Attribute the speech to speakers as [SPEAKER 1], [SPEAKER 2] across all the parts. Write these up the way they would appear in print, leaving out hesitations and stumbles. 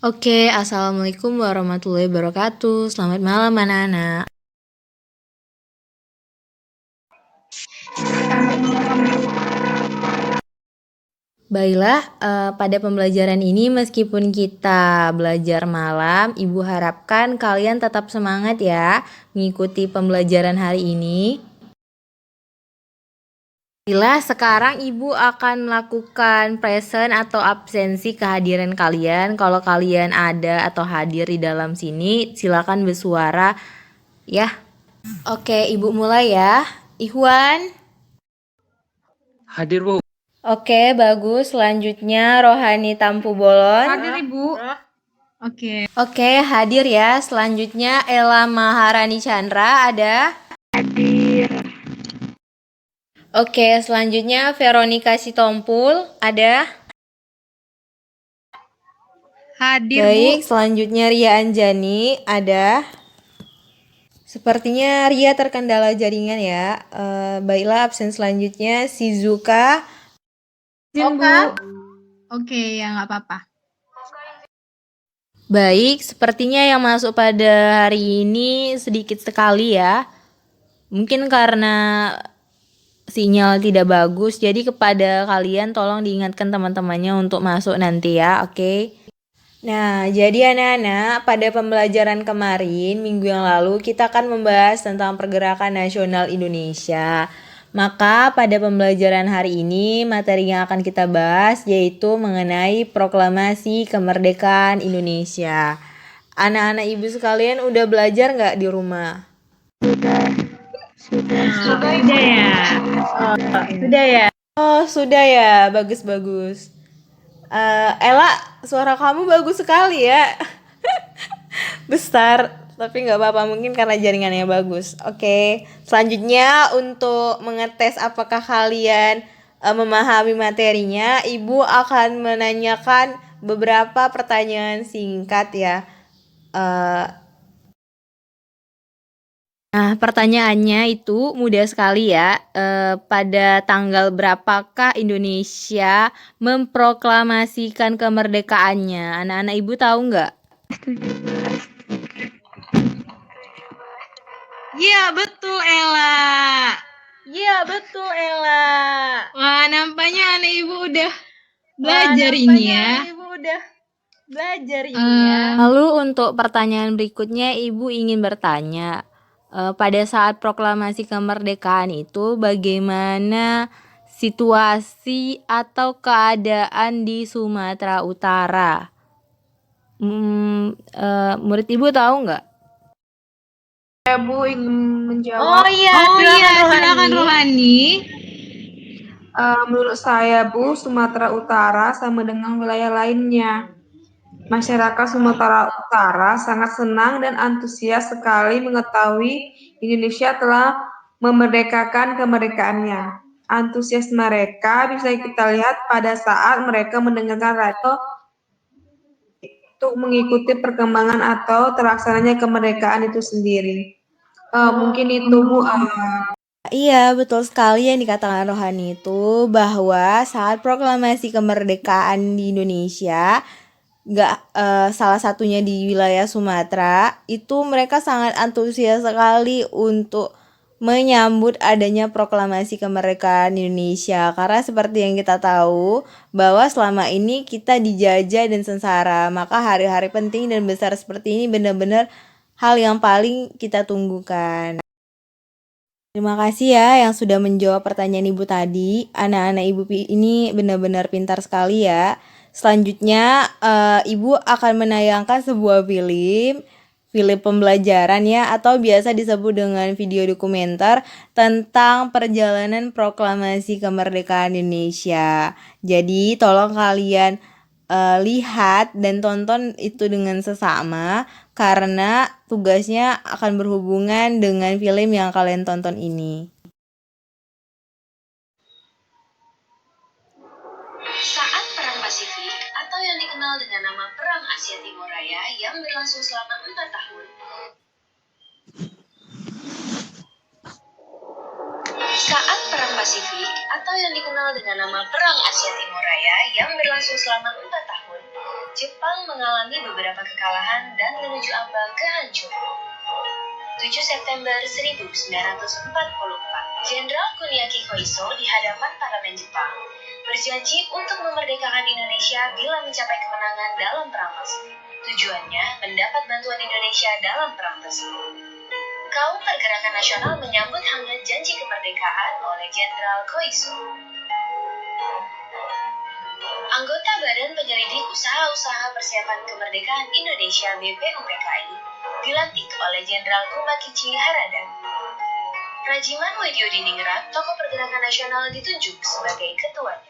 [SPEAKER 1] Oke, Assalamualaikum warahmatullahi wabarakatuh. Selamat malam anak-anak. Baiklah, pada pembelajaran ini meskipun kita belajar malam, Ibu harapkan kalian tetap semangat ya mengikuti pembelajaran hari ini. Baiklah, sekarang Ibu akan melakukan present atau absensi kehadiran kalian. Kalau kalian ada atau hadir di dalam sini, silakan bersuara ya. Oke, Ibu mulai ya. Ihwan.
[SPEAKER 2] Hadir, Bu.
[SPEAKER 1] Oke, bagus. Selanjutnya Rohani Tampu Bolon.
[SPEAKER 3] Hadir, Ibu. Oke.
[SPEAKER 1] Oke, hadir ya. Selanjutnya Ella Maharani Chandra ada?
[SPEAKER 4] Hadir.
[SPEAKER 1] Oke, selanjutnya Veronica Sitompul ada?
[SPEAKER 3] Hadir,
[SPEAKER 1] Baik,
[SPEAKER 3] Bu.
[SPEAKER 1] selanjutnya Ria Anjani ada? Sepertinya Ria terkendala jaringan ya. Baiklah, absen selanjutnya Shizuka.
[SPEAKER 3] Oke, ya nggak apa-apa.
[SPEAKER 1] Baik, sepertinya yang masuk pada hari ini sedikit sekali ya. Mungkin karena sinyal tidak bagus, jadi kepada kalian tolong diingatkan teman-temannya untuk masuk nanti ya, oke? Nah, jadi anak-anak, pada pembelajaran kemarin, minggu yang lalu, kita akan membahas tentang pergerakan nasional Indonesia. Maka pada pembelajaran hari ini, materi yang akan kita bahas yaitu mengenai proklamasi kemerdekaan Indonesia. Anak-anak ibu sekalian udah belajar nggak di rumah?
[SPEAKER 3] Sudah ya.
[SPEAKER 1] Sudah ya? Oh, sudah ya. Bagus-bagus. Ella, suara kamu bagus sekali ya. Besar, tapi nggak apa-apa, mungkin karena jaringannya bagus. Oke, selanjutnya untuk mengetes apakah kalian memahami materinya, Ibu akan menanyakan beberapa pertanyaan singkat ya. Nah, pertanyaannya itu mudah sekali ya. Pada tanggal berapakah Indonesia memproklamasikan kemerdekaannya? Anak-anak ibu tahu nggak?
[SPEAKER 3] Iya, betul, Ella.
[SPEAKER 1] Iya, betul Ella.
[SPEAKER 3] Wah, nampaknya anak Ibu udah belajar ini ya.
[SPEAKER 1] Ibu udah belajar ini ya. Lalu untuk pertanyaan berikutnya, Ibu ingin bertanya, pada saat proklamasi kemerdekaan itu bagaimana situasi atau keadaan di Sumatera Utara? Murid Ibu tahu nggak?
[SPEAKER 4] Ya, Bu ingin menjawab.
[SPEAKER 3] Silakan Rohani.
[SPEAKER 4] Menurut saya, Bu, Sumatera Utara sama dengan wilayah lainnya. Masyarakat Sumatera Utara sangat senang dan antusias sekali mengetahui Indonesia telah memerdekakan kemerdekaannya. Antusias mereka bisa kita lihat pada saat mereka mendengarkan radio untuk mengikuti perkembangan atau terlaksananya kemerdekaan itu sendiri. Mungkin itu, Bu.
[SPEAKER 1] Iya, betul sekali yang dikatakan Rohani itu bahwa saat proklamasi kemerdekaan di Indonesia, salah satunya di wilayah Sumatera, itu mereka sangat antusias sekali untuk menyambut adanya proklamasi kemerdekaan Indonesia. Karena seperti yang kita tahu bahwa selama ini kita dijajah dan sengsara, maka hari-hari penting dan besar seperti ini benar-benar hal yang paling kita tunggukan. Terima kasih ya yang sudah menjawab pertanyaan Ibu tadi. Anak-anak Ibu ini benar-benar pintar sekali ya. Selanjutnya Ibu akan menayangkan sebuah film pembelajaran ya, atau biasa disebut dengan video dokumenter tentang perjalanan proklamasi kemerdekaan Indonesia. Jadi tolong kalian lihat dan tonton itu dengan sesama, karena tugasnya akan berhubungan dengan film yang kalian tonton ini.
[SPEAKER 5] Saat Perang Pasifik, atau yang dikenal dengan nama Perang Asia Timur Raya yang berlangsung selama 4 tahun. Saat Perang Pasifik, atau yang dikenal dengan nama Perang Asia Timur Raya yang berlangsung selama 4 tahun, Jepang mengalami beberapa kekalahan dan menuju ambang kehancuran. 7 September 1944, Jenderal Kuniaki Koiso di hadapan parlemen Jepang berjanji untuk memerdekakan Indonesia bila mencapai kemenangan dalam perang Pasifik. Tujuannya mendapat bantuan Indonesia dalam perang tersebut. Kaum Pergerakan Nasional menyambut hangat janji kemerdekaan oleh Jenderal Koiso. Anggota Badan Penyelidik Usaha-Usaha Persiapan Kemerdekaan Indonesia (BPUPKI) dilantik oleh Jenderal Kumakichi Harada. Rajiman Widyodiningrat, tokoh pergerakan nasional, ditunjuk sebagai ketuanya.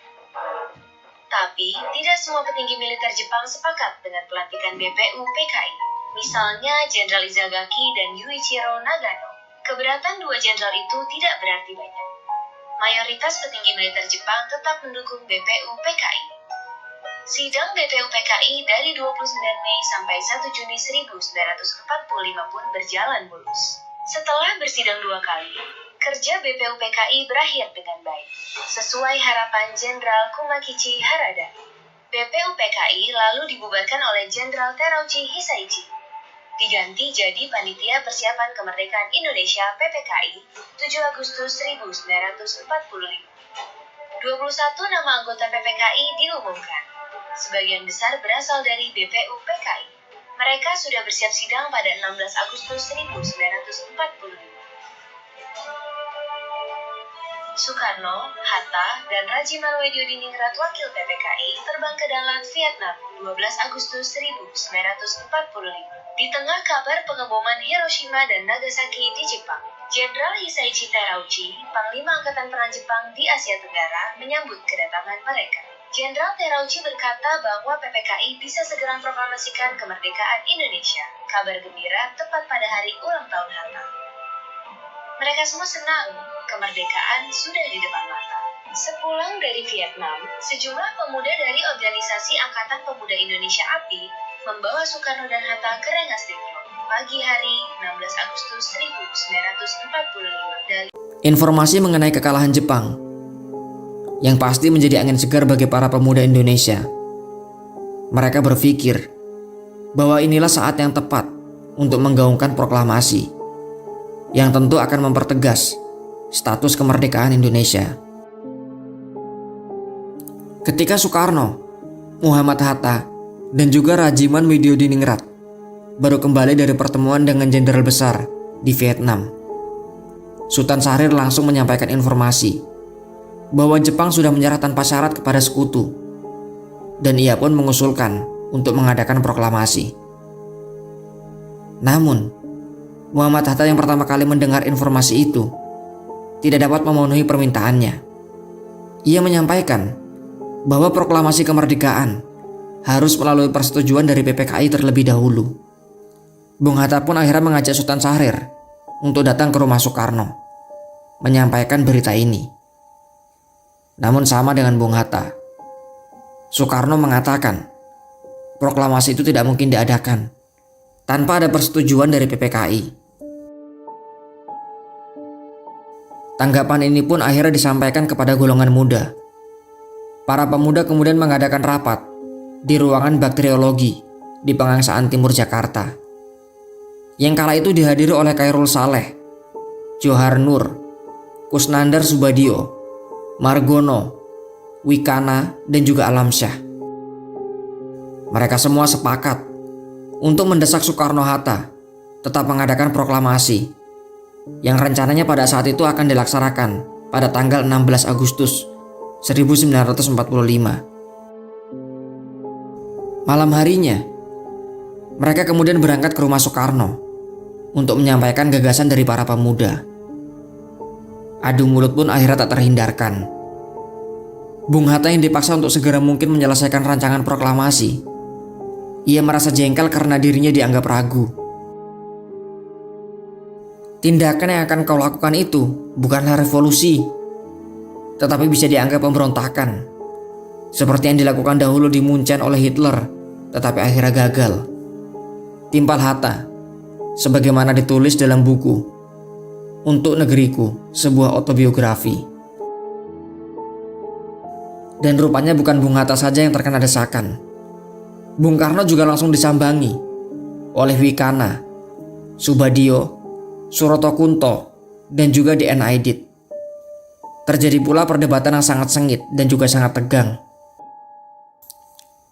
[SPEAKER 5] Tapi, tidak semua petinggi militer Jepang sepakat dengan pelantikan BPUPKI. Misalnya Jenderal Izagaki dan Yuichiro Nagano. Keberatan dua jenderal itu tidak berarti banyak. Mayoritas petinggi militer Jepang tetap mendukung BPUPKI. Sidang BPUPKI dari 29 Mei sampai 1 Juni 1945 pun berjalan mulus. Setelah bersidang 2 kali, kerja BPUPKI berakhir dengan baik. Sesuai harapan Jenderal Kumakichi Harada, BPUPKI lalu dibubarkan oleh Jenderal Terauchi Hisaichi. Diganti jadi Panitia Persiapan Kemerdekaan Indonesia (PPKI) 7 Agustus 1945. 21 nama anggota PPKI diumumkan. Sebagian besar berasal dari BPUPKI. Mereka sudah bersiap sidang pada 16 Agustus 1945. Soekarno, Hatta, dan Rajiman Widyodiningrat wakil PPKI terbang ke Dalat, Vietnam, 12 Agustus 1945. Di tengah kabar pengeboman Hiroshima dan Nagasaki di Jepang, Jenderal Hisaichi Terauchi, Panglima Angkatan Perang Jepang di Asia Tenggara, menyambut kedatangan mereka. Jenderal Terauchi berkata bahwa PPKI bisa segera memproklamasikan kemerdekaan Indonesia. Kabar gembira tepat pada hari ulang tahun Hatta. Mereka semua senang, kemerdekaan sudah di depan mata. Sepulang dari Vietnam, sejumlah pemuda dari organisasi Angkatan Pemuda Indonesia API membawa Soekarno dan Hatta ke Rengas Dengklok pagi hari 16 Agustus 1945 dari
[SPEAKER 2] Informasi mengenai kekalahan Jepang yang pasti menjadi angin segar bagi para pemuda Indonesia. Mereka berpikir bahwa inilah saat yang tepat untuk menggaungkan proklamasi yang tentu akan mempertegas status kemerdekaan Indonesia. Ketika Soekarno, Muhammad Hatta, dan juga Rajiman Widyodiningrat baru kembali dari pertemuan dengan jenderal besar di Vietnam, Sultan Syahrir langsung menyampaikan informasi bahwa Jepang sudah menyerah tanpa syarat kepada sekutu, dan ia pun mengusulkan untuk mengadakan proklamasi. Namun, Muhammad Hatta yang pertama kali mendengar informasi itu tidak dapat memenuhi permintaannya. Ia menyampaikan bahwa proklamasi kemerdekaan harus melalui persetujuan dari PPKI terlebih dahulu. Bung Hatta pun akhirnya mengajak Sultan Syahrir untuk datang ke rumah Soekarno, menyampaikan berita ini. Namun sama dengan Bung Hatta, Soekarno mengatakan proklamasi itu tidak mungkin diadakan tanpa ada persetujuan dari PPKI. Tanggapan ini pun akhirnya disampaikan kepada golongan muda. Para pemuda kemudian mengadakan rapat di ruangan bakteriologi di Pengangsaan Timur Jakarta, yang kala itu dihadiri oleh Khairul Saleh, Johar Nur, Kusnandar Subadio, Margono, Wikana, dan juga Alamsyah. Mereka semua sepakat untuk mendesak Soekarno-Hatta tetap mengadakan proklamasi yang rencananya pada saat itu akan dilaksanakan pada tanggal 16 Agustus 1945. Malam harinya, mereka kemudian berangkat ke rumah Soekarno untuk menyampaikan gagasan dari para pemuda. Adu mulut pun akhirnya tak terhindarkan. Bung Hatta yang dipaksa untuk segera mungkin menyelesaikan rancangan proklamasi, ia merasa jengkel karena dirinya dianggap ragu. Tindakan yang akan kau lakukan itu bukanlah revolusi, tetapi bisa dianggap pemberontakan, seperti yang dilakukan dahulu di Munchen oleh Hitler, tetapi akhirnya gagal. Timpal Hatta, sebagaimana ditulis dalam buku Untuk Negeriku, sebuah autobiografi. Dan rupanya bukan Bung Hatta saja yang terkena desakan. Bung Karno juga langsung disambangi oleh Wikana, Soebadio, Surotokunto, dan juga D.N. Aidit. Terjadi pula perdebatan yang sangat sengit dan juga sangat tegang.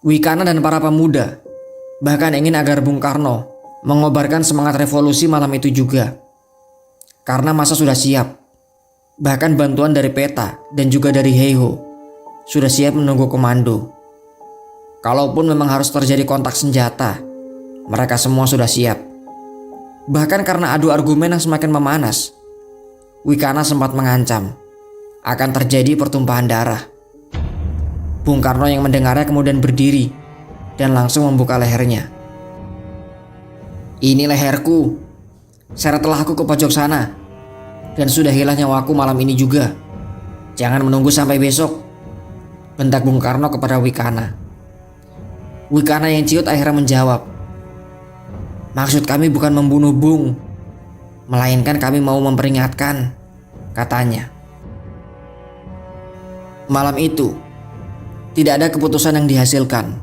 [SPEAKER 2] Wikana dan para pemuda bahkan ingin agar Bung Karno mengobarkan semangat revolusi malam itu juga. Karena masa sudah siap. Bahkan bantuan dari PETA dan juga dari Heiho sudah siap menunggu komando. Kalaupun memang harus terjadi kontak senjata, mereka semua sudah siap. Bahkan karena adu argumen yang semakin memanas, Wikana sempat mengancam akan terjadi pertumpahan darah. Bung Karno yang mendengarnya kemudian berdiri dan langsung membuka lehernya. "Ini leherku, seretlah aku ke pojok sana, dan sudah hilang nyawaku malam ini juga. Jangan menunggu sampai besok," bentak Bung Karno kepada Wikana. Wikana yang ciut akhirnya menjawab, "Maksud kami bukan membunuh Bung, melainkan kami mau memperingatkan," katanya. Malam itu, tidak ada keputusan yang dihasilkan.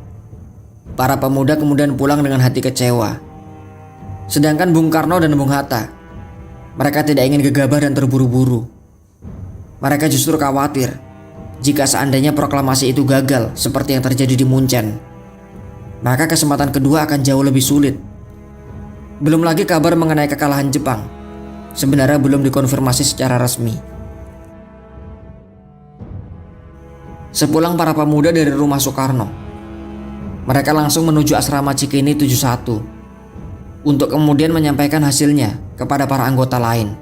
[SPEAKER 2] Para pemuda kemudian pulang dengan hati kecewa. Sedangkan Bung Karno dan Bung Hatta, mereka tidak ingin gegabah dan terburu-buru. Mereka justru khawatir jika seandainya proklamasi itu gagal seperti yang terjadi di Munchen, maka kesempatan kedua akan jauh lebih sulit. Belum lagi kabar mengenai kekalahan Jepang sebenarnya belum dikonfirmasi secara resmi. Sepulang para pemuda dari rumah Soekarno, mereka langsung menuju asrama Cikini 71 untuk kemudian menyampaikan hasilnya kepada para anggota lain.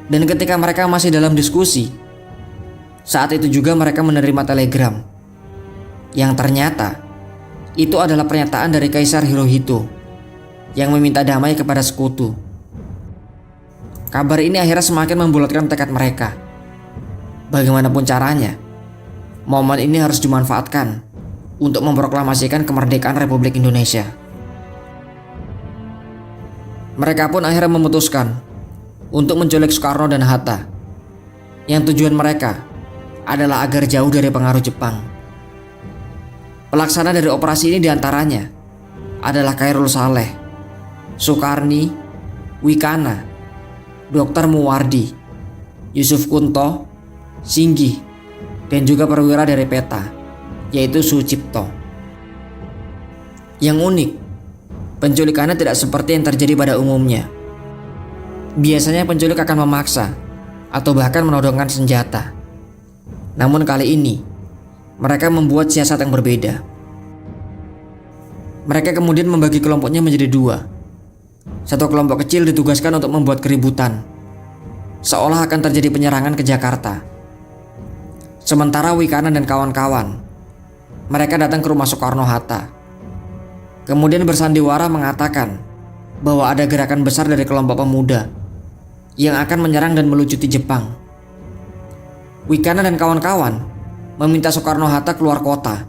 [SPEAKER 2] Dan ketika mereka masih dalam diskusi, saat itu juga mereka menerima telegram yang ternyata itu adalah pernyataan dari Kaisar Hirohito yang meminta damai kepada sekutu. Kabar ini akhirnya semakin membulatkan tekad mereka. Bagaimanapun caranya, momen ini harus dimanfaatkan untuk memproklamasikan kemerdekaan Republik Indonesia. Mereka pun akhirnya memutuskan untuk menculik Soekarno dan Hatta, yang tujuan mereka adalah agar jauh dari pengaruh Jepang. Pelaksana dari operasi ini diantaranya adalah Khairul Saleh, Soekarni, Wikana, Dr. Muwardi, Yusuf Kunto, Singgih, dan juga perwira dari PETA, yaitu Sucipto. Yang unik, penculikannya tidak seperti yang terjadi pada umumnya. Biasanya penculik akan memaksa atau bahkan menodongkan senjata. Namun kali ini, mereka membuat siasat yang berbeda. Mereka kemudian membagi kelompoknya menjadi dua. Satu kelompok kecil ditugaskan untuk membuat keributan, seolah akan terjadi penyerangan ke Jakarta. Sementara Wikana dan kawan-kawan, mereka datang ke rumah Soekarno-Hatta. Kemudian bersandiwara mengatakan bahwa ada gerakan besar dari kelompok pemuda yang akan menyerang dan melucuti Jepang. Wikana dan kawan-kawan meminta Soekarno-Hatta keluar kota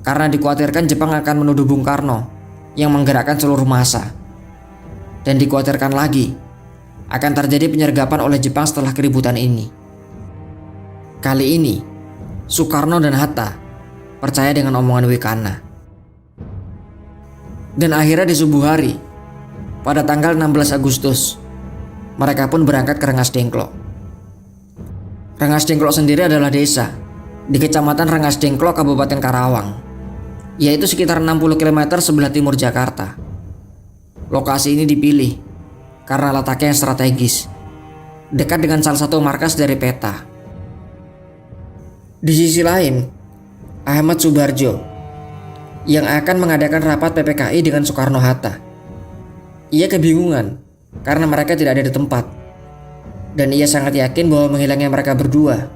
[SPEAKER 2] karena dikhawatirkan Jepang akan menuduh Bung Karno yang menggerakkan seluruh massa. Dan dikhawatirkan lagi akan terjadi penyergapan oleh Jepang setelah keributan ini. Kali ini, Soekarno dan Hatta percaya dengan omongan Wikana. Dan akhirnya di subuh hari, pada tanggal 16 Agustus, mereka pun berangkat ke Rengas Dengklok. Rengas Dengklok sendiri adalah desa di Kecamatan Rengas Dengklok, Kabupaten Karawang, yaitu sekitar 60 km sebelah timur Jakarta. Lokasi ini dipilih karena letaknya yang strategis, dekat dengan salah satu markas dari PETA. Di sisi lain, Ahmad Subarjo yang akan mengadakan rapat PPKI dengan Soekarno-Hatta. Ia kebingungan karena mereka tidak ada di tempat, dan ia sangat yakin bahwa menghilangnya mereka berdua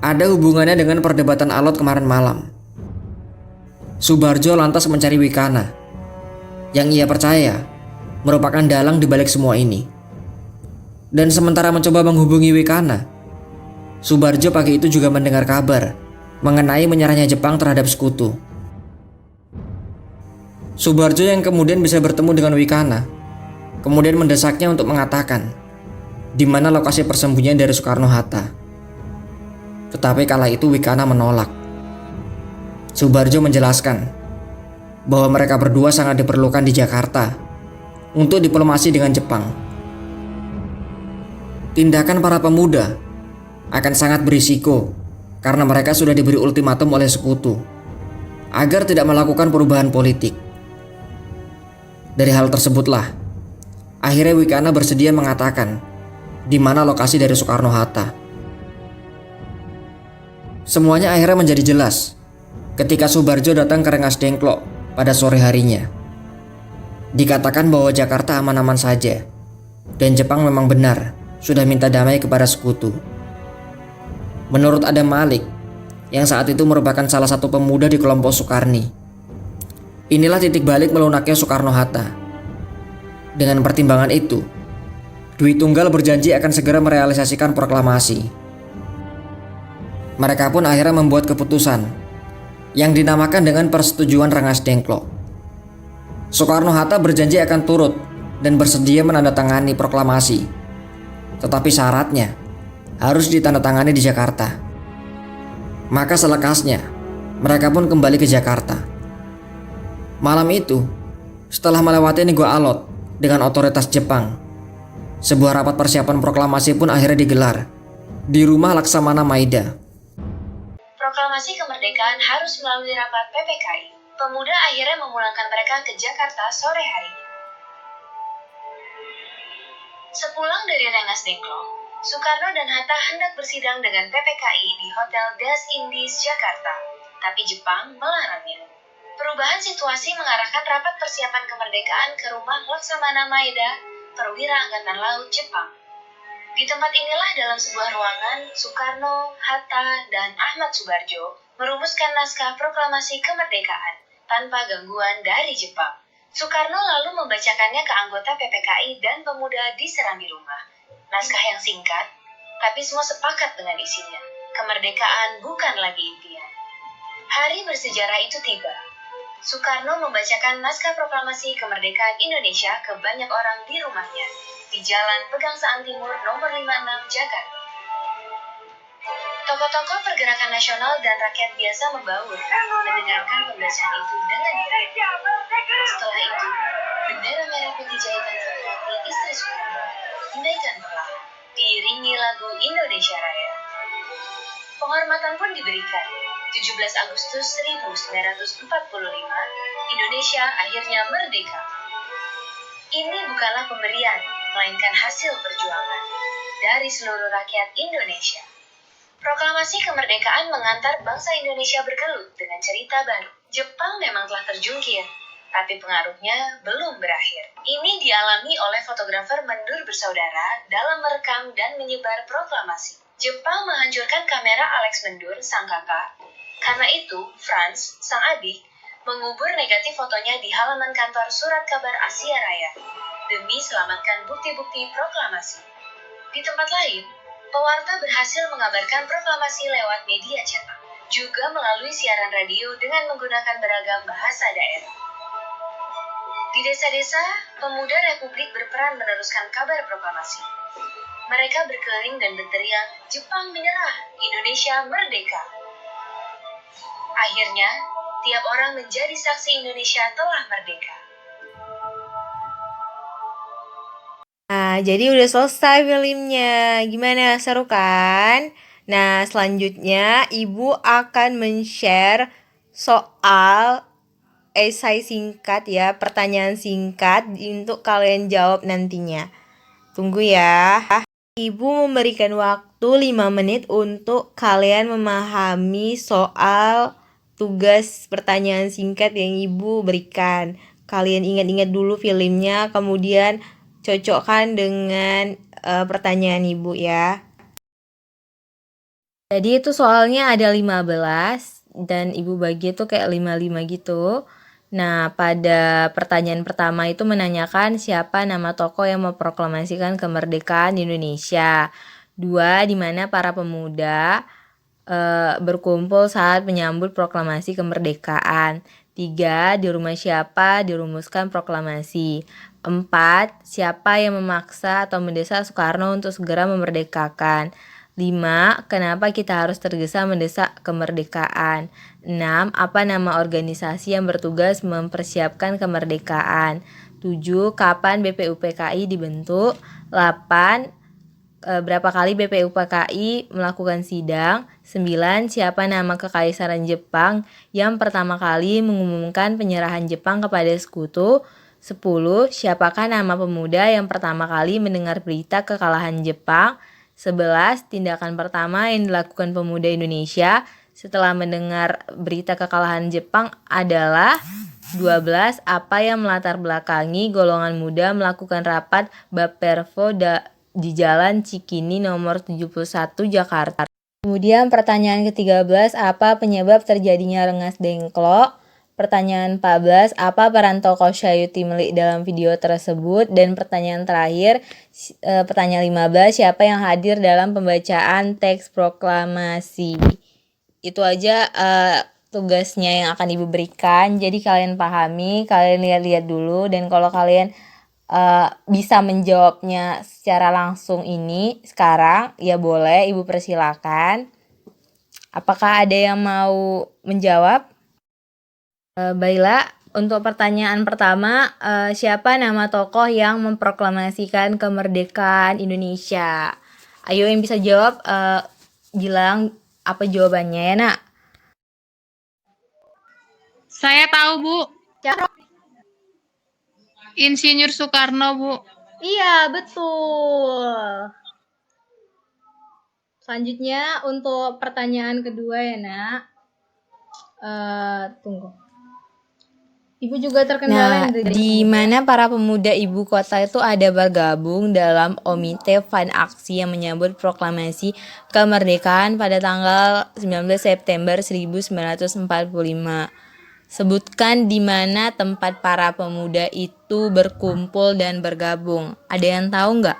[SPEAKER 2] ada hubungannya dengan perdebatan alot kemarin malam. Subarjo lantas mencari Wikana, yang ia percaya merupakan dalang di balik semua ini. Dan sementara mencoba menghubungi Wikana, Subarjo pagi itu juga mendengar kabar mengenai menyerahnya Jepang terhadap sekutu. Subarjo yang kemudian bisa bertemu dengan Wikana kemudian mendesaknya untuk mengatakan di mana lokasi persembunyian dari Soekarno-Hatta. Tetapi kala itu Wikana menolak. Soebardjo menjelaskan bahwa mereka berdua sangat diperlukan di Jakarta untuk diplomasi dengan Jepang. Tindakan para pemuda akan sangat berisiko karena mereka sudah diberi ultimatum oleh sekutu agar tidak melakukan perubahan politik. Dari hal tersebutlah, akhirnya Wicana bersedia mengatakan di mana lokasi dari Soekarno-Hatta. Semuanya akhirnya menjadi jelas ketika Soebardjo datang ke Rengas Dengklok pada sore harinya. Dikatakan bahwa Jakarta aman-aman saja dan Jepang memang benar sudah minta damai kepada sekutu. Menurut Adam Malik, yang saat itu merupakan salah satu pemuda di kelompok Soekarni, inilah titik balik melunaknya Soekarno-Hatta. Dengan pertimbangan itu, Dwi Tunggal berjanji akan segera merealisasikan proklamasi. Mereka pun akhirnya membuat keputusan yang dinamakan dengan Persetujuan Rengas Dengklok. Soekarno-Hatta berjanji akan turut dan bersedia menandatangani proklamasi, tetapi syaratnya harus ditandatangani di Jakarta. Maka selekasnya, mereka pun kembali ke Jakarta. Malam itu, setelah melewati Nego Alot dengan otoritas Jepang, sebuah rapat persiapan proklamasi pun akhirnya digelar di rumah Laksamana Maida.
[SPEAKER 5] Proklamasi kemerdekaan harus melalui rapat PPKI. Pemuda akhirnya memulangkan mereka ke Jakarta sore harinya. Sepulang dari Rengas Dengklok, Soekarno dan Hatta hendak bersidang dengan PPKI di Hotel Das Indies, Jakarta. Tapi Jepang melarangnya. Perubahan situasi mengarahkan rapat persiapan kemerdekaan ke rumah Laksamana Maeda, perwira Angkatan Laut Jepang. Di tempat inilah dalam sebuah ruangan, Soekarno, Hatta, dan Ahmad Soebardjo merumuskan naskah proklamasi kemerdekaan tanpa gangguan dari Jepang. Soekarno lalu membacakannya ke anggota PPKI dan pemuda di serambi rumah. Naskah yang singkat, tapi semua sepakat dengan isinya. Kemerdekaan bukan lagi impian. Hari bersejarah itu tiba. Soekarno membacakan naskah proklamasi kemerdekaan Indonesia ke banyak orang di rumahnya, di Jalan Pegangsaan Timur nomor 56 Jakarta. Tokoh-tokoh pergerakan nasional dan rakyat biasa membaur, mendengarkan pembacaan itu dengan heran. Setelah itu, bendera merah putih jahitan Fatmawati istri Soekarno dinaikkan perlahan, diiringi lagu Indonesia Raya. Penghormatan pun diberikan. 17 Agustus 1945, Indonesia akhirnya merdeka. Ini bukanlah pemberian, melainkan hasil perjuangan dari seluruh rakyat Indonesia. Proklamasi kemerdekaan mengantar bangsa Indonesia bergelut dengan cerita baru. Jepang memang telah terjungkir, tapi pengaruhnya belum berakhir. Ini dialami oleh fotografer Mendur bersaudara dalam merekam dan menyebar proklamasi. Jepang menghancurkan kamera Alex Mendur, sang kakak. Karena itu, Franz, sang adik, mengubur negatif fotonya di halaman kantor Surat Kabar Asia Raya demi selamatkan bukti-bukti proklamasi. Di tempat lain, pewarta berhasil mengabarkan proklamasi lewat media cetak, juga melalui siaran radio dengan menggunakan beragam bahasa daerah. Di desa-desa, pemuda Republik berperan meneruskan kabar proklamasi. Mereka berkeliling dan berteriak, "Jepang menyerah, Indonesia merdeka." Akhirnya, tiap orang menjadi saksi Indonesia telah merdeka.
[SPEAKER 1] Nah, jadi udah selesai filmnya. Gimana, seru kan? Nah, selanjutnya Ibu akan men-share soal esai singkat ya, pertanyaan singkat untuk kalian jawab nantinya. Tunggu ya. Ibu memberikan waktu 5 menit untuk kalian memahami soal tugas pertanyaan singkat yang Ibu berikan. Kalian ingat-ingat dulu filmnya, kemudian cocokkan dengan pertanyaan Ibu ya. Jadi itu soalnya ada 15 dan Ibu bagi itu kayak 5-5 gitu. Nah, pada pertanyaan pertama itu menanyakan siapa nama tokoh yang memproklamasikan kemerdekaan Indonesia. 2, di mana para pemuda berkumpul saat menyambut proklamasi kemerdekaan. 3, di rumah siapa dirumuskan proklamasi. 4, siapa yang memaksa atau mendesak Soekarno untuk segera memerdekakan. 5. Kenapa kita harus tergesa mendesak kemerdekaan? 6. Apa nama organisasi yang bertugas mempersiapkan kemerdekaan? 7. Kapan BPUPKI dibentuk? 8. Berapa kali BPUPKI melakukan sidang? 9. Siapa nama Kekaisaran Jepang yang pertama kali mengumumkan penyerahan Jepang kepada sekutu? 10. Siapakah nama pemuda yang pertama kali mendengar berita kekalahan Jepang? 11. Tindakan pertama yang dilakukan pemuda Indonesia setelah mendengar berita kekalahan Jepang adalah 12. Apa yang melatar belakangi golongan muda melakukan rapat Bappervo di Jalan Cikini nomor 71 Jakarta. Kemudian pertanyaan ke-13, apa penyebab terjadinya Rengas Dengklok? Pertanyaan 14, apa peran tokoh Syayuti Melik dalam video tersebut? Dan pertanyaan terakhir, pertanyaan 15, siapa yang hadir dalam pembacaan teks proklamasi? Itu aja tugasnya yang akan Ibu berikan. Jadi kalian pahami, kalian lihat-lihat dulu, dan kalau kalian bisa menjawabnya secara langsung ini sekarang, ya boleh, Ibu persilakan. Apakah ada yang mau menjawab? Baiklah, untuk pertanyaan pertama, siapa nama tokoh yang memproklamasikan kemerdekaan Indonesia? Ayo yang bisa jawab, bilang apa jawabannya ya, Nak?
[SPEAKER 3] Saya tahu, Bu.
[SPEAKER 1] Siapa?
[SPEAKER 3] Insinyur Soekarno, Bu.
[SPEAKER 1] Iya, betul. Selanjutnya untuk pertanyaan kedua ya, Nak. Tunggu. Ibu juga terkendala di mana para pemuda ibu kota itu ada bergabung dalam Komite Fan Aksi yang menyambut proklamasi kemerdekaan pada tanggal 19 September 1945. Sebutkan di mana tempat para pemuda itu berkumpul dan bergabung. Ada yang tahu nggak?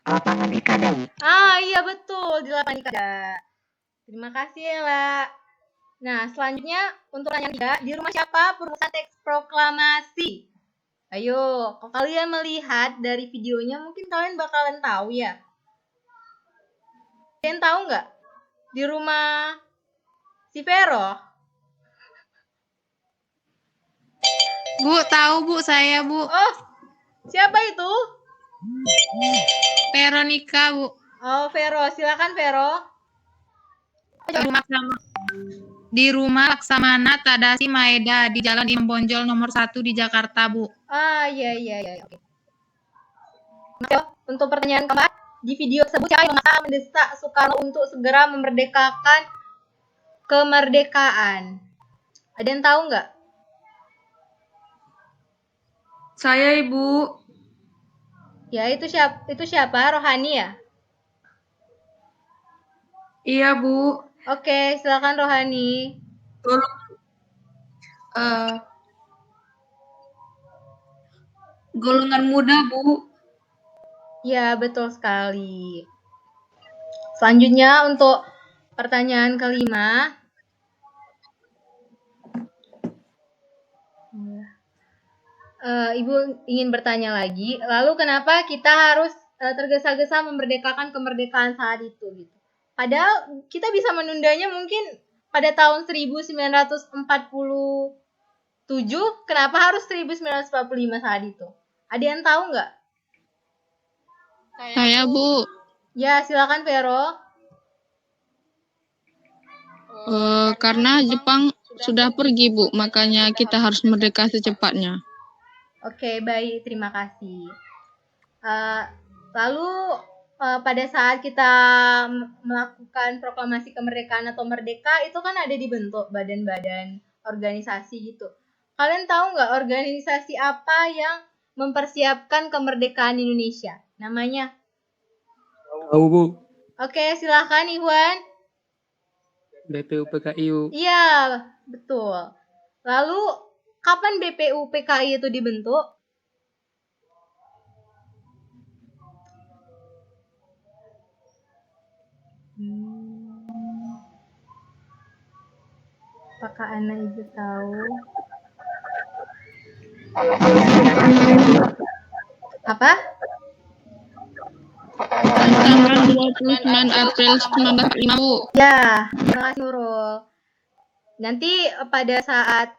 [SPEAKER 6] Lapangan Ikada.
[SPEAKER 1] Iya betul, di lapangan Ikada. Terima kasih Ella. Nah, selanjutnya untuk pertanyaan 3, di rumah siapa perusahaan teks proklamasi? Ayo, kalau kalian melihat dari videonya mungkin kalian bakalan tahu ya. Kalian tahu nggak? Di rumah si Vero.
[SPEAKER 3] Bu, tahu, Bu, saya, Bu.
[SPEAKER 1] Oh, siapa itu?
[SPEAKER 3] Veronica, Bu.
[SPEAKER 1] Oh, Vero. Silakan Vero.
[SPEAKER 3] Di rumah Laksamana Tadashi Maeda di Jalan Imam Bonjol nomor 1 di Jakarta, Bu.
[SPEAKER 1] Iya. Oke. Untuk pertanyaan keempat, di video tersebut siapa yang memaksa mendesak Soekarno untuk segera memerdekakan kemerdekaan? Ada yang tahu nggak?
[SPEAKER 4] Saya, Ibu.
[SPEAKER 1] Ya, itu siapa? Rohani ya?
[SPEAKER 4] Iya, Bu.
[SPEAKER 1] Oke, silakan Rohani.
[SPEAKER 4] Tolong. Golongan muda, Bu.
[SPEAKER 1] Ya, betul sekali. Selanjutnya untuk pertanyaan kelima. Ibu ingin bertanya lagi, lalu kenapa kita harus tergesa-gesa memerdekakan kemerdekaan saat itu gitu? Padahal kita bisa menundanya mungkin pada tahun 1947, kenapa harus 1945 saat itu? Ada yang tahu nggak?
[SPEAKER 3] Saya, Bu.
[SPEAKER 1] Ya, silakan Vero.
[SPEAKER 3] Karena Jepang sudah pergi, Bu, makanya kita harus merdeka secepatnya.
[SPEAKER 1] Oke, baik, terima kasih. Lalu pada saat kita melakukan proklamasi kemerdekaan atau merdeka, itu kan ada dibentuk badan-badan organisasi gitu. Kalian tahu nggak organisasi apa yang mempersiapkan kemerdekaan Indonesia? Namanya?
[SPEAKER 6] Tahu, Bu.
[SPEAKER 1] Oke, silahkan Iwan.
[SPEAKER 6] BPUPKI.
[SPEAKER 1] Iya, betul. Lalu, kapan BPUPKI itu dibentuk? Apakah Ana Ibu tahu? Apa?
[SPEAKER 3] tanggal 29 April 1905, Bu.
[SPEAKER 1] Ya, terima kasih Nurul. Nanti pada saat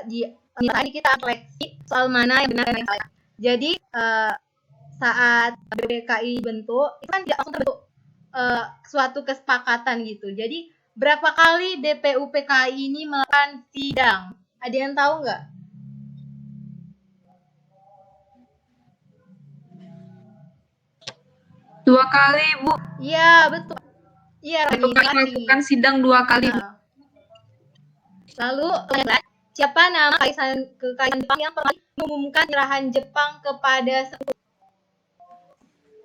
[SPEAKER 1] di tadi kita refleksi soal mana yang benar dan yang salah. Jadi saat BPKI bentuk itu kan tidak langsung terbentuk suatu kesepakatan gitu. Jadi berapa kali BPUPKI ini melakukan sidang? Ada yang tahu nggak?
[SPEAKER 4] Dua kali, Bu.
[SPEAKER 1] Iya, betul. Iya, Rani,
[SPEAKER 4] BPUPKI melakukan sidang 2 kali.
[SPEAKER 1] Lalu, siapa nama kekaisaran Jepang yang pernah mengumumkan penyerahan Jepang kepada sekutu?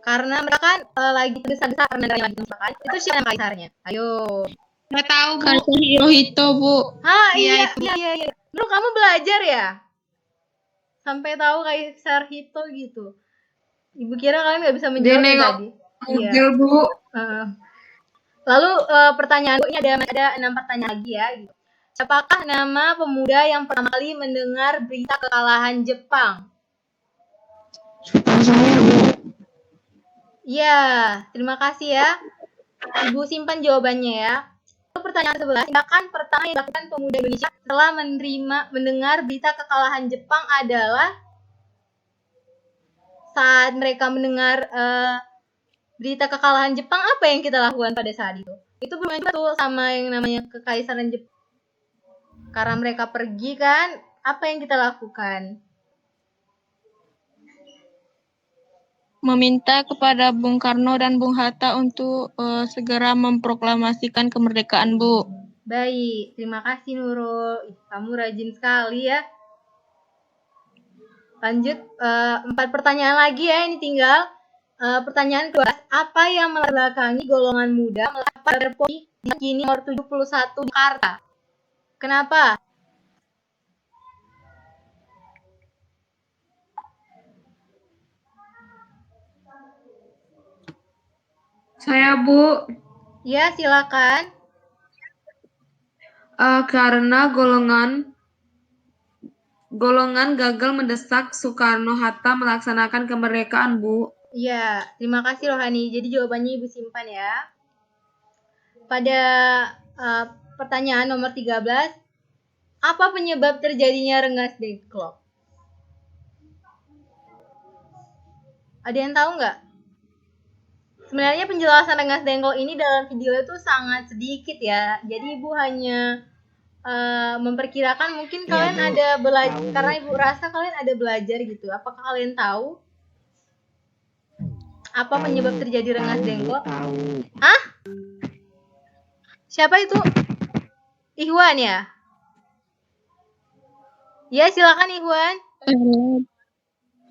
[SPEAKER 1] Karena mereka kan lagi tergesa-gesa karena negara lagi misalkan. Itu siapa nama kaisarnya? Ayo.
[SPEAKER 3] Nggak tahu, Bu. Kaisar Hirohito, Bu.
[SPEAKER 1] Iya. Lu kamu belajar ya? Sampai tahu Kaisar Hito gitu. Ibu kira kalian nggak bisa menjawab tadi.
[SPEAKER 4] Iya, Bu.
[SPEAKER 1] Lalu pertanyaan ini ada 6 pertanyaan lagi ya. Gitu. Siapakah nama pemuda yang pertama kali mendengar berita kekalahan Jepang? Iya, terima kasih ya. Ibu simpan jawabannya ya. Lalu pertanyaan 11, tindakan pertama yang dilakukan pemuda Indonesia setelah mendengar berita kekalahan Jepang adalah saat mereka mendengar berita kekalahan Jepang, apa yang kita lakukan pada saat itu? Itu bermain tuh sama yang namanya kekaisaran Jepang. Karena mereka pergi kan, apa yang kita lakukan?
[SPEAKER 3] Meminta kepada Bung Karno dan Bung Hatta untuk segera memproklamasikan kemerdekaan, Bu.
[SPEAKER 1] Baik, terima kasih Nurul. Kamu rajin sekali ya. Lanjut, 4 pertanyaan lagi ya, ini tinggal. Pertanyaan kedua, apa yang membelakangi golongan muda melakukan reformasi di kini nomor 71 Jakarta? Kenapa?
[SPEAKER 4] Saya, Bu.
[SPEAKER 1] Ya, silakan.
[SPEAKER 4] Karena golongan gagal mendesak Soekarno-Hatta melaksanakan kemerdekaan, Bu.
[SPEAKER 1] Iya, terima kasih Rohani. Jadi jawabannya Ibu simpan ya. Pada pertanyaan nomor 13, apa penyebab terjadinya Rengas Dengklok? Ada yang tahu nggak? Sebenarnya penjelasan Rengas Dengklok ini dalam video itu sangat sedikit ya. Jadi Ibu hanya memperkirakan mungkin kalian ada belajar, karena Ibu rasa kalian ada belajar gitu. Apakah kalian tahu apa penyebab terjadi Rengas Dengklok? Hah? Siapa itu? Ihwan ya? Ya, silakan Ihwan.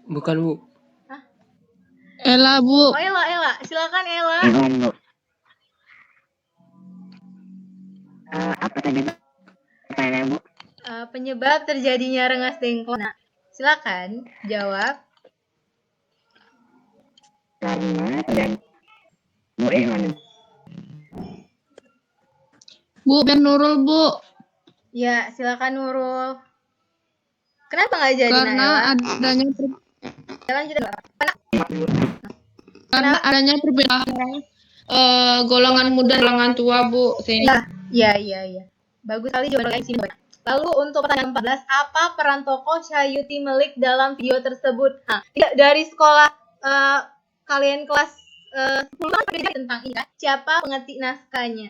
[SPEAKER 6] Bukan, Bu.
[SPEAKER 3] Ella, Bu.
[SPEAKER 1] Oh, Ella. Silakan Ella.
[SPEAKER 6] Bu. Apa tadi pertanyaan, Bu?
[SPEAKER 1] Penyebab terjadinya Rengas Dengklok. Nah, silakan jawab.
[SPEAKER 6] Karena dan Bu Ewan.
[SPEAKER 3] Bu, biar Nurul, Bu.
[SPEAKER 1] Ya, silakan Nurul. Kenapa nggak jadi
[SPEAKER 3] Karena
[SPEAKER 1] Naila?
[SPEAKER 3] karena adanya perbedaan golongan muda dan golongan tua, Bu.
[SPEAKER 1] Iya. Bagus sekali jawaban kalian sini. Lalu untuk pertanyaan 14, apa peran tokoh Syayuti Melik dalam video tersebut? Nah, dari sekolah kalian kelas 10 kan belajar tentang ini kan? Siapa pengetik naskahnya?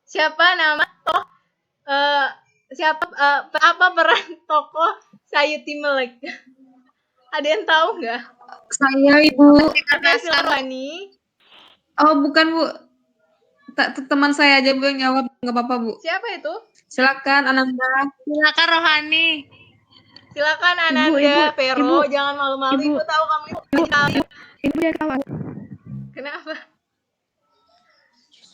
[SPEAKER 1] Siapa nama tokoh apa peran tokoh Syayuti Melik? Ada yang tahu nggak?
[SPEAKER 4] Saya, Ibu.
[SPEAKER 1] Rohani.
[SPEAKER 4] Oh, bukan, Bu. Teman saya aja, Bu, yang jawab. Nggak apa-apa, Bu.
[SPEAKER 1] Siapa itu?
[SPEAKER 4] Silakan, Ananda.
[SPEAKER 3] Silakan Rohani.
[SPEAKER 1] Silakan Ananda,
[SPEAKER 6] Ibu,
[SPEAKER 1] Vero,
[SPEAKER 6] Ibu.
[SPEAKER 1] jangan malu-malu. Ibu tahu kamu itu tahu.
[SPEAKER 6] Ibu dari kawan.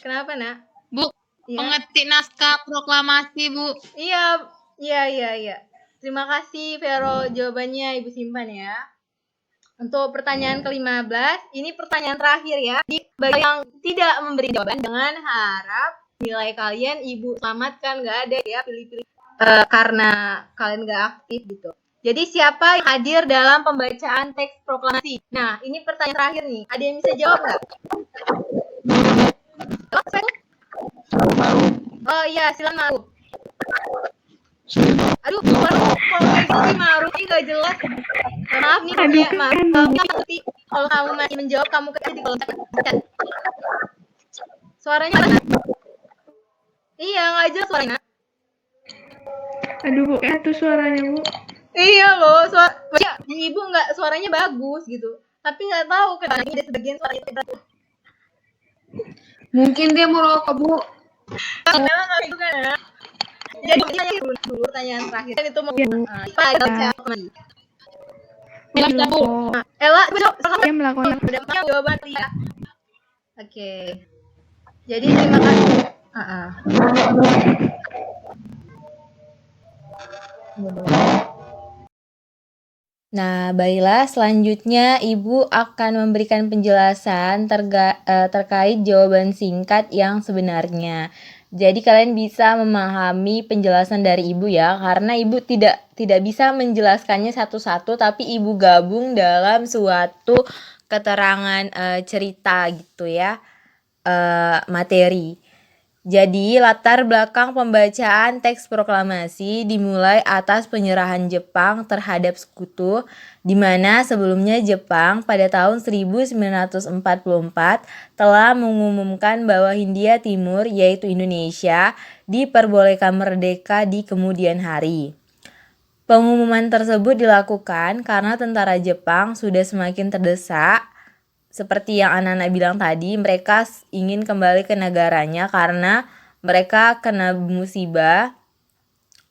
[SPEAKER 1] Kenapa, Nak?
[SPEAKER 3] Bu,
[SPEAKER 1] Ya.
[SPEAKER 3] pengetik naskah proklamasi, Bu.
[SPEAKER 1] Iya. Terima kasih, Vero. Jawabannya Ibu simpan ya. Untuk pertanyaan ke-15, ini pertanyaan terakhir ya. Bagi yang tidak memberi jawaban, jangan harap nilai kalian Ibu selamatkan. Nggak ada ya, pilih-pilih karena kalian nggak aktif gitu. Jadi siapa yang hadir dalam pembacaan teks proklamasi? Nah, ini pertanyaan terakhir nih. Ada yang bisa jawab nggak? Oh iya, silakan Ma'ruf. Aduh, kalau kayak gini Ma'ruf ini nggak jelas. Maaf nih,
[SPEAKER 6] Aduh,
[SPEAKER 1] ya, maaf. Nanti kalau kamu masih menjawab, kamu kasih di kolom chat. Suaranya mana? Iya, nggak jelas suaranya.
[SPEAKER 6] Aduh, Bu, tuh suaranya, Bu.
[SPEAKER 1] Iya loh, ya, ibu nggak suaranya bagus gitu. Tapi nggak tahu kenapa ada sebagian suara itu.
[SPEAKER 4] Mungkin dia merokok, Bu.
[SPEAKER 1] Memang nggak gitu kan ya. Jadi dulu pertanyaan terakhir kan itu mau Ella,
[SPEAKER 6] Dia melakukan
[SPEAKER 1] udah jawaban ya. Oke. Jadi terima kasih. Nah, baiklah, selanjutnya Ibu akan memberikan penjelasan terkait jawaban singkat yang sebenarnya. Jadi kalian bisa memahami penjelasan dari Ibu ya, karena Ibu tidak bisa menjelaskannya satu-satu, tapi Ibu gabung dalam suatu keterangan cerita gitu ya, materi. Jadi, latar belakang pembacaan teks proklamasi dimulai atas penyerahan Jepang terhadap sekutu, di mana sebelumnya Jepang pada tahun 1944 telah mengumumkan bahwa Hindia Timur, yaitu Indonesia, diperbolehkan merdeka di kemudian hari. Pengumuman tersebut dilakukan karena tentara Jepang sudah semakin terdesak. Seperti yang anak-anak bilang tadi, mereka ingin kembali ke negaranya karena mereka kena musibah.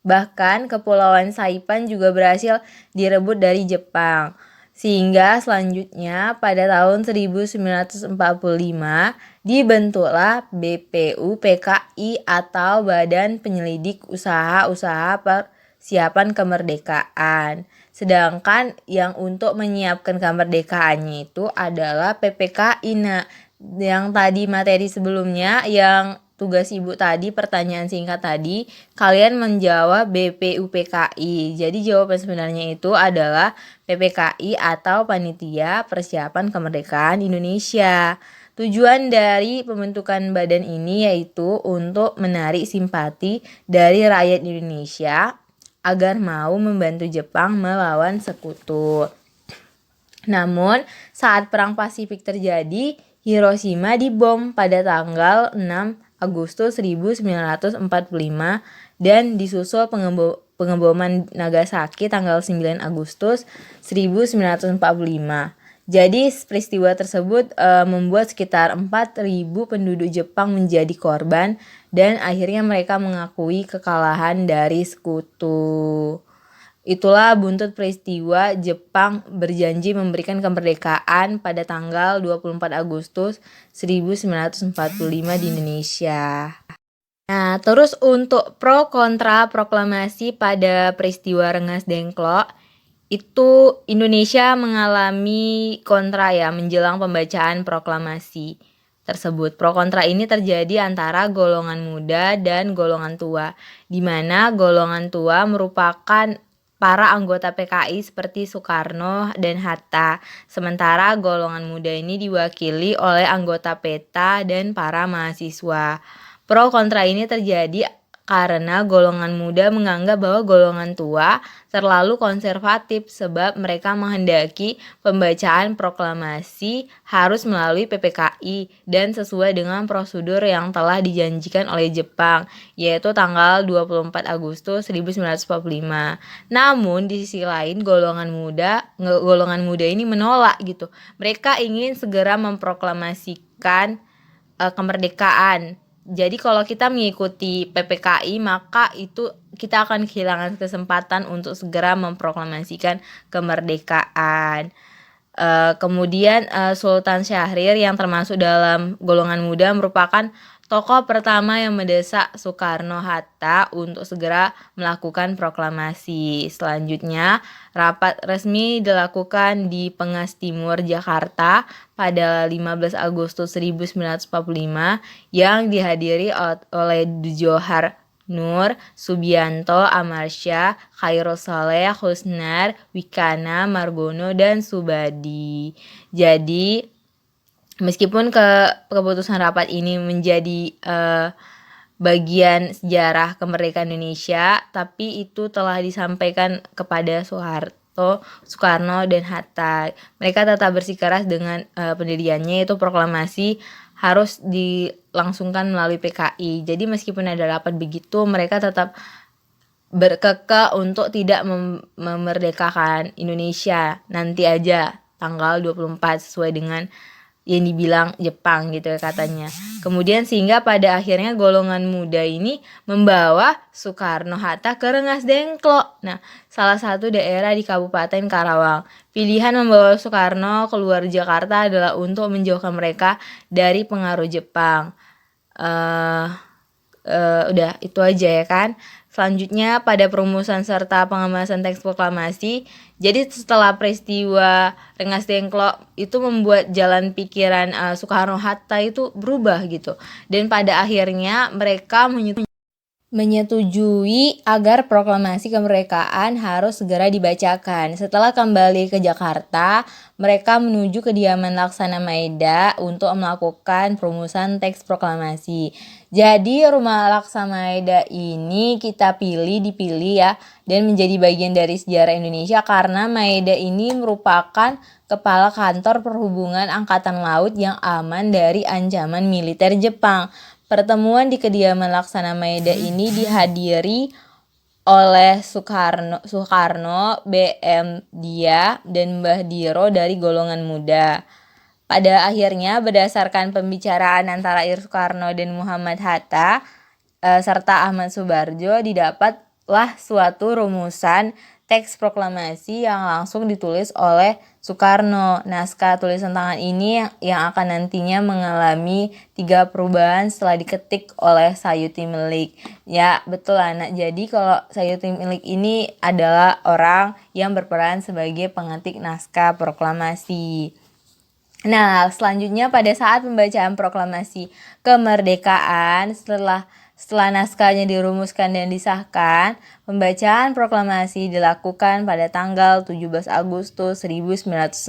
[SPEAKER 1] Bahkan Kepulauan Saipan juga berhasil direbut dari Jepang. Sehingga selanjutnya pada tahun 1945 dibentuklah BPUPKI atau Badan Penyelidik Usaha-Usaha Persiapan Kemerdekaan. Sedangkan yang untuk menyiapkan kemerdekaannya itu adalah PPKI. Nah, yang tadi materi sebelumnya, yang tugas Ibu tadi, pertanyaan singkat tadi, kalian menjawab BPUPKI. Jadi jawaban sebenarnya itu adalah PPKI atau Panitia Persiapan Kemerdekaan Indonesia. Tujuan dari pembentukan badan ini yaitu untuk menarik simpati dari rakyat Indonesia agar mau membantu Jepang melawan sekutu. Namun, saat Perang Pasifik terjadi, Hiroshima dibom pada tanggal 6 Agustus 1945 dan disusul pengeboman Nagasaki tanggal 9 Agustus 1945. Jadi peristiwa tersebut membuat sekitar 4.000 penduduk Jepang menjadi korban dan akhirnya mereka mengakui kekalahan dari sekutu. Itulah buntut peristiwa Jepang berjanji memberikan kemerdekaan pada tanggal 24 Agustus 1945 di Indonesia. Nah, terus untuk pro kontra proklamasi pada peristiwa Rengas Dengklok, itu Indonesia mengalami kontra ya menjelang pembacaan proklamasi tersebut. Pro kontra ini terjadi antara golongan muda dan golongan tua, di mana golongan tua merupakan para anggota PKI seperti Soekarno dan Hatta, sementara golongan muda ini diwakili oleh anggota PETA dan para mahasiswa. Pro kontra ini terjadi karena golongan muda menganggap bahwa golongan tua terlalu konservatif sebab mereka menghendaki pembacaan proklamasi harus melalui PPKI dan sesuai dengan prosedur yang telah dijanjikan oleh Jepang, yaitu tanggal 24 Agustus 1945. Namun di sisi lain golongan muda ini menolak gitu. Mereka ingin segera memproklamasikan kemerdekaan. Jadi kalau kita mengikuti PPKI maka itu kita akan kehilangan kesempatan untuk segera memproklamasikan kemerdekaan. Kemudian Sultan Syahrir yang termasuk dalam golongan muda merupakan tokoh pertama yang mendesak Soekarno-Hatta untuk segera melakukan proklamasi. Selanjutnya, rapat resmi dilakukan di Pengas Timur, Jakarta pada 15 Agustus 1945 yang dihadiri oleh Nur, Subianto, Amarsyah, Khairul Saleh, Husnar, Wikana, Margono, dan Subadi. Jadi meskipun keputusan rapat ini menjadi bagian sejarah kemerdekaan Indonesia, tapi itu telah disampaikan kepada Soekarno dan Hatta. Mereka tetap bersikeras dengan pendiriannya, yaitu proklamasi harus dilangsungkan melalui PKI. Jadi meskipun ada rapat begitu, mereka tetap berkekeh untuk tidak memerdekakan Indonesia nanti aja tanggal 24 sesuai dengan yang dibilang Jepang gitu ya katanya. Kemudian sehingga pada akhirnya golongan muda ini membawa Soekarno-Hatta ke Rengas Dengklok. Nah, salah satu daerah di Kabupaten Karawang. Pilihan membawa Soekarno keluar Jakarta adalah untuk menjauhkan mereka dari pengaruh Jepang. Udah itu aja ya kan. Selanjutnya pada perumusan serta pengemasan teks proklamasi. Jadi setelah peristiwa Rengas Dengklok itu membuat jalan pikiran Soekarno-Hatta itu berubah gitu. Dan pada akhirnya mereka menyetujui agar proklamasi kemerdekaan harus segera dibacakan. Setelah kembali ke Jakarta, mereka menuju kediaman Laksana Maeda untuk melakukan perumusan teks proklamasi. Jadi rumah Laksana Maeda ini dipilih ya, dan menjadi bagian dari sejarah Indonesia karena Maeda ini merupakan kepala kantor perhubungan Angkatan Laut yang aman dari ancaman militer Jepang. Pertemuan di kediaman Laksana Maeda ini dihadiri oleh Soekarno, B.M. Dia, dan Mbah Diro dari golongan muda. Pada akhirnya berdasarkan pembicaraan antara Soekarno dan Muhammad Hatta serta Ahmad Subarjo didapatlah suatu rumusan teks proklamasi yang langsung ditulis oleh Soekarno. Naskah tulisan tangan ini yang akan nantinya mengalami 3 perubahan setelah diketik oleh Sayuti Milik. Ya, betul anak. Jadi kalau Sayuti Milik ini adalah orang yang berperan sebagai pengetik naskah proklamasi. Nah, selanjutnya pada saat pembacaan proklamasi kemerdekaan setelah naskahnya dirumuskan dan disahkan, pembacaan proklamasi dilakukan pada tanggal 17 Agustus 1945.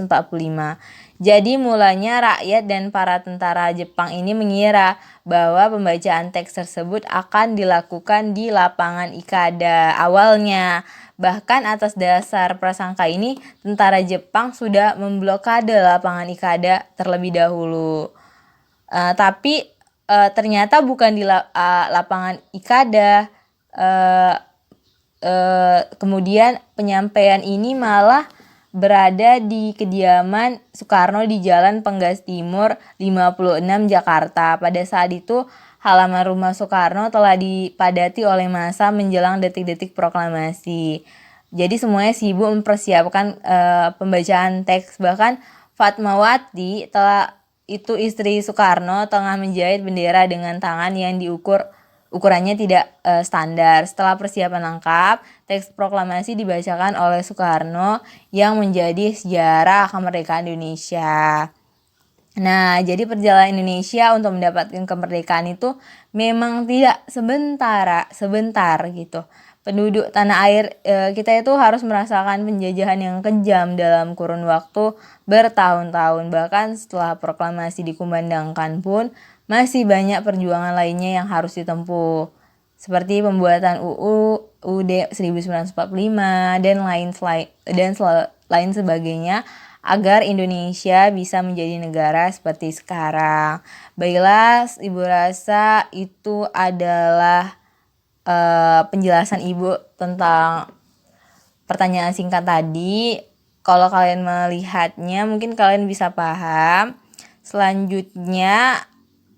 [SPEAKER 1] Jadi mulanya rakyat dan para tentara Jepang ini mengira bahwa pembacaan teks tersebut akan dilakukan di lapangan Ikada awalnya. Bahkan atas dasar prasangka ini, tentara Jepang sudah memblokade lapangan Ikada terlebih dahulu. Tapi ternyata bukan di lapangan Ikada. Kemudian penyampaian ini malah berada di kediaman Soekarno di Jalan Penggas Timur 56 Jakarta. Pada saat itu halaman rumah Soekarno telah dipadati oleh massa menjelang detik-detik proklamasi. Jadi semuanya sibuk mempersiapkan pembacaan teks. Bahkan Fatmawati itu istri Soekarno tengah menjahit bendera dengan tangan yang ukurannya tidak standar. Setelah persiapan lengkap, teks proklamasi dibacakan oleh Soekarno yang menjadi sejarah kemerdekaan Indonesia. Nah, jadi perjalanan Indonesia untuk mendapatkan kemerdekaan itu memang tidak sebentar gitu. Penduduk tanah air kita itu harus merasakan penjajahan yang kejam dalam kurun waktu bertahun-tahun. Bahkan setelah proklamasi dikumandangkan pun masih banyak perjuangan lainnya yang harus ditempuh. Seperti pembuatan UUD 1945 dan lain sebagainya agar Indonesia bisa menjadi negara seperti sekarang. Baiklah, Ibu rasa itu adalah penjelasan Ibu tentang pertanyaan singkat tadi. Kalau kalian melihatnya mungkin kalian bisa paham. Selanjutnya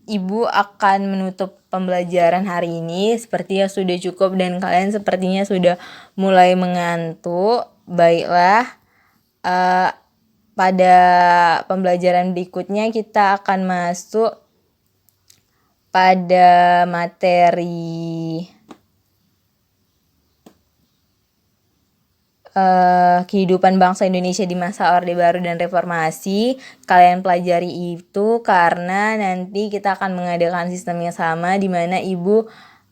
[SPEAKER 1] Ibu akan menutup pembelajaran hari ini. Sepertinya sudah cukup dan kalian sepertinya sudah mulai mengantuk. Baiklah, pada pembelajaran berikutnya kita akan masuk pada materi kehidupan bangsa Indonesia di masa Orde Baru dan Reformasi. Kalian pelajari itu karena nanti kita akan mengadakan sistem yang sama di mana Ibu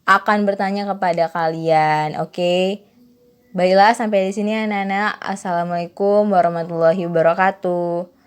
[SPEAKER 1] akan bertanya kepada kalian, oke? Baiklah, sampai di sini anak-anak. Assalamualaikum warahmatullahi wabarakatuh.